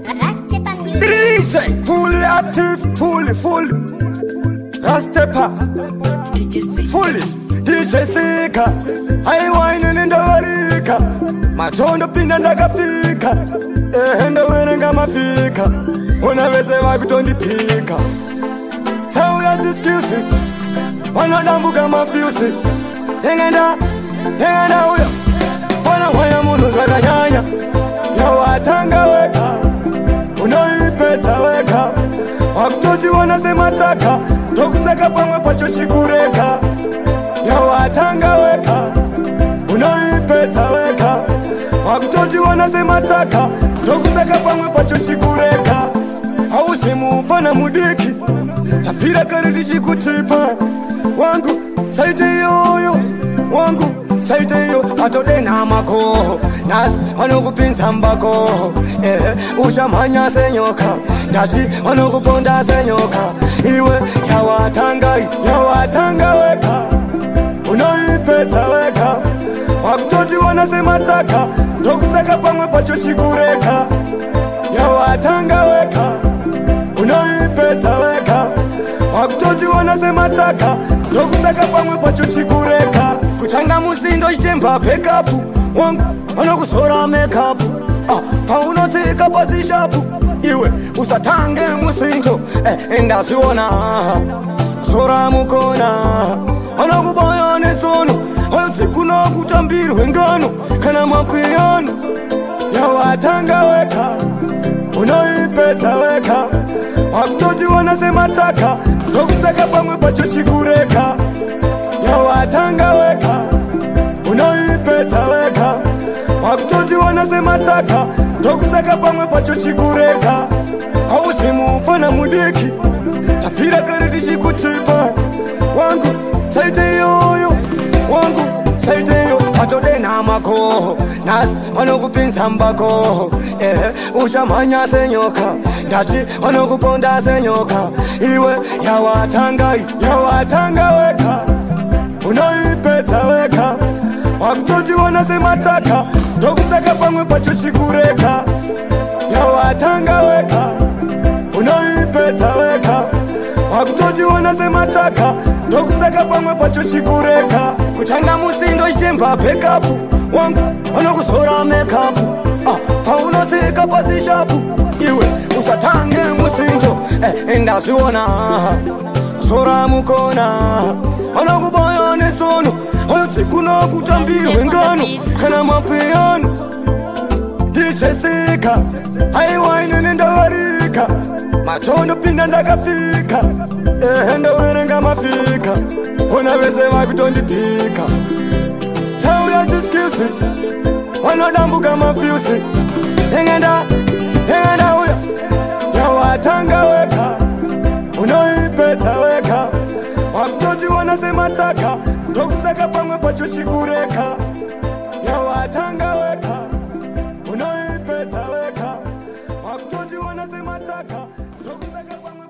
Release, fully active, fully. Rastepa, fully. DJ Sika, I wine in the warika. Machondo pinda ndakafika. Enda werenga mafika. Unaweze wakutondipika. Tell ya jiskisi. Wanadambuka mafyusi. Hengenda uyo. Wana waya munu zaka nyanya. Yawatanga weka. Unaipeta weka. Wakutoji wanasema taka. Tokusaka pamwe pacho shikureka. Yawatanga weka. Unaipeta weka. Wakutoji wanasema taka. Tokusaka pamwe pacho shikureka. Hausimu mfana mudiki. Tafira karidi shikutipa. Wangu saite yoyo. Wangu saite yo. Atode na mako. Nas wanukupinza mbako. Ushamanya senyoka. Dati wanukuponda senyoka. Iwe yawatanga weka. Unaipeta weka. Wakutoji wanasema taka. Tokusaka pamwe pacho shikureka. Yawatanga weka. Unaipeta weka. Wakutoji wanasema taka. Tokusaka pamwe pacho shikureka. Kuchanga musindo jitemba pekapu. Wangu wanakusora mekapu. Paunotika pasishapu. Iwe usatange musindo. Enda siona sora mukona. Wanakuboya netsono. Sikuna kutambiru wengano. Kana mapiano. Yawatanga weka. Unaipeta weka. Wakutoji wanasema taka. Tokusaka pamwe pacho shikureka. Yawatanga weka. Unaipeta weka. Wakutoji wanasema taka. Tokusaka pamwe pacho shikureka. Hausimu mfana mudiki. Tafira karidi shikutipa. Wangu saite yoyo. Wangu saite yo. Atode na mako. Nas wanukupinza mbako. Ushamanya senyoka. Dati wanukuponda senyoka. Iwe yawatanga weka. Unaipeta weka. Wakutoji wanasema taka. Tokusaka pamwe pacho shikureka. Yawatanga weka. Unaipeta weka. Wakutoji wanasema taka. Tokusaka pamwe pacho shikureka. Kuchanga musindo jitemba pekapu. Wangu wanakusora mekapu. Paunotika pasishapu. Iwe usatange musindo. Enda siona sora mukona. Wanakuboya netsono. Sikuna kutambiru wengano. Kana mapiano. DJ Sika, I wine in the warika. Machondo pinda ndakafika. Enda werenga mafika. Unaweze wakutondipika. Tell ya jiskisi. Wanadambuka mafyusi. Hengenda uyo. Yawatanga weka. Unaipeta weka. Wakutoji wanasema taka. Tokusaka pamwe pacho shikureka. Yawatanga weka. Unaipeta weka. Wakutoji wanasema taka. Tokusaka pamwe